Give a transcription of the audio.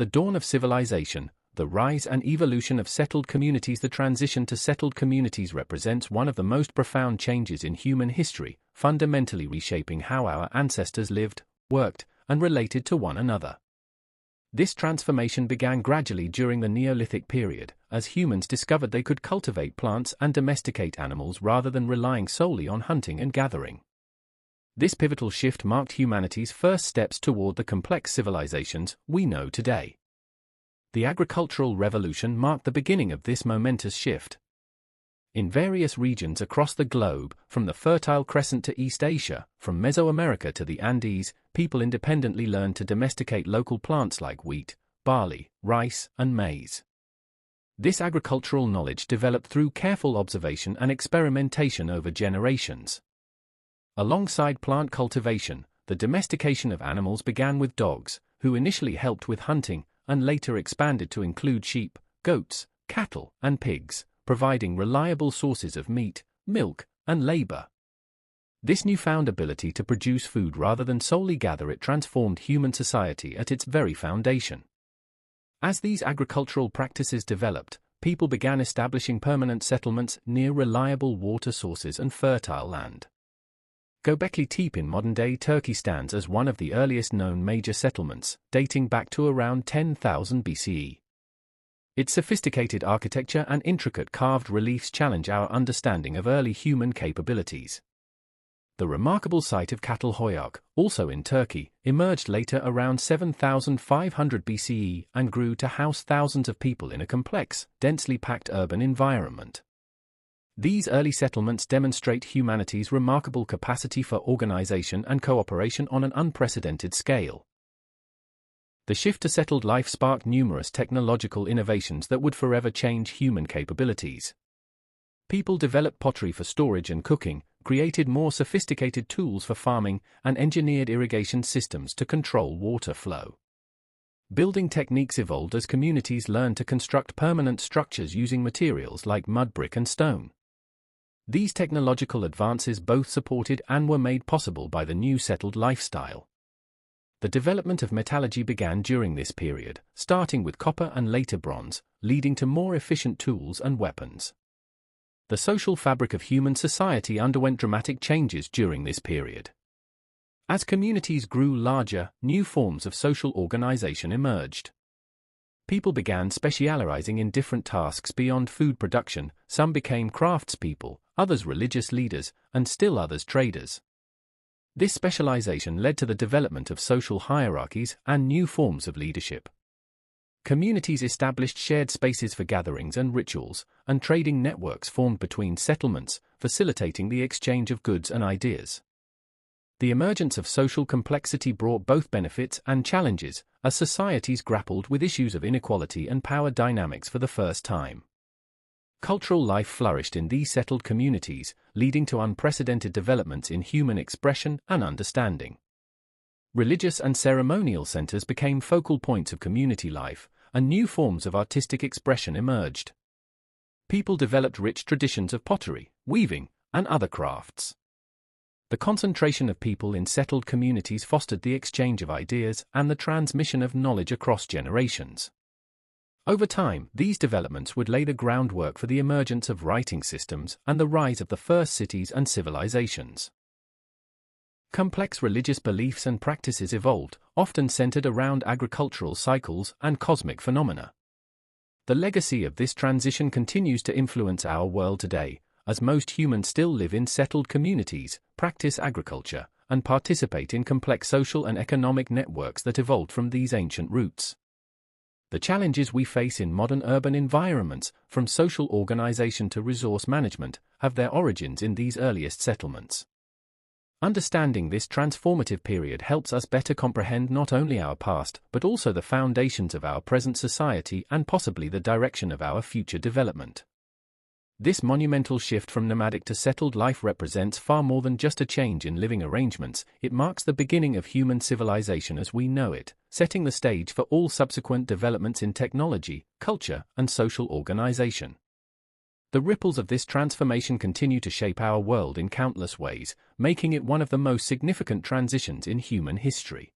The dawn of civilization, the rise and evolution of settled communities. The transition to settled communities represents one of the most profound changes in human history, fundamentally reshaping how our ancestors lived, worked, and related to one another. This transformation began gradually during the Neolithic period, as humans discovered they could cultivate plants and domesticate animals rather than relying solely on hunting and gathering. This pivotal shift marked humanity's first steps toward the complex civilizations we know today. The agricultural revolution marked the beginning of this momentous shift. In various regions across the globe, from the Fertile Crescent to East Asia, from Mesoamerica to the Andes, people independently learned to domesticate local plants like wheat, barley, rice, and maize. This agricultural knowledge developed through careful observation and experimentation over generations. Alongside plant cultivation, the domestication of animals began with dogs, who initially helped with hunting, and later expanded to include sheep, goats, cattle, and pigs, providing reliable sources of meat, milk, and labor. This newfound ability to produce food rather than solely gather it transformed human society at its very foundation. As these agricultural practices developed, people began establishing permanent settlements near reliable water sources and fertile land. Göbekli Tepe in modern-day Turkey stands as one of the earliest known major settlements, dating back to around 10,000 BCE. Its sophisticated architecture and intricate carved reliefs challenge our understanding of early human capabilities. The remarkable site of Çatalhöyük, also in Turkey, emerged later around 7,500 BCE and grew to house thousands of people in a complex, densely packed urban environment. These early settlements demonstrate humanity's remarkable capacity for organization and cooperation on an unprecedented scale. The shift to settled life sparked numerous technological innovations that would forever change human capabilities. People developed pottery for storage and cooking, created more sophisticated tools for farming, and engineered irrigation systems to control water flow. Building techniques evolved as communities learned to construct permanent structures using materials like mud brick and stone. These technological advances both supported and were made possible by the new settled lifestyle. The development of metallurgy began during this period, starting with copper and later bronze, leading to more efficient tools and weapons. The social fabric of human society underwent dramatic changes during this period. As communities grew larger, new forms of social organization emerged. People began specializing in different tasks beyond food production. Some became craftspeople, others religious leaders, and still others traders. This specialization led to the development of social hierarchies and new forms of leadership. Communities established shared spaces for gatherings and rituals, and trading networks formed between settlements, facilitating the exchange of goods and ideas. The emergence of social complexity brought both benefits and challenges, as societies grappled with issues of inequality and power dynamics for the first time. Cultural life flourished in these settled communities, leading to unprecedented developments in human expression and understanding. Religious and ceremonial centers became focal points of community life, and new forms of artistic expression emerged. People developed rich traditions of pottery, weaving, and other crafts. The concentration of people in settled communities fostered the exchange of ideas and the transmission of knowledge across generations. Over time, these developments would lay the groundwork for the emergence of writing systems and the rise of the first cities and civilizations. Complex religious beliefs and practices evolved, often centered around agricultural cycles and cosmic phenomena. The legacy of this transition continues to influence our world today, as most humans still live in settled communities, practice agriculture, and participate in complex social and economic networks that evolved from these ancient roots. The challenges we face in modern urban environments, from social organization to resource management, have their origins in these earliest settlements. Understanding this transformative period helps us better comprehend not only our past, but also the foundations of our present society and possibly the direction of our future development. This monumental shift from nomadic to settled life represents far more than just a change in living arrangements. It marks the beginning of human civilization as we know it, setting the stage for all subsequent developments in technology, culture, and social organization. The ripples of this transformation continue to shape our world in countless ways, making it one of the most significant transitions in human history.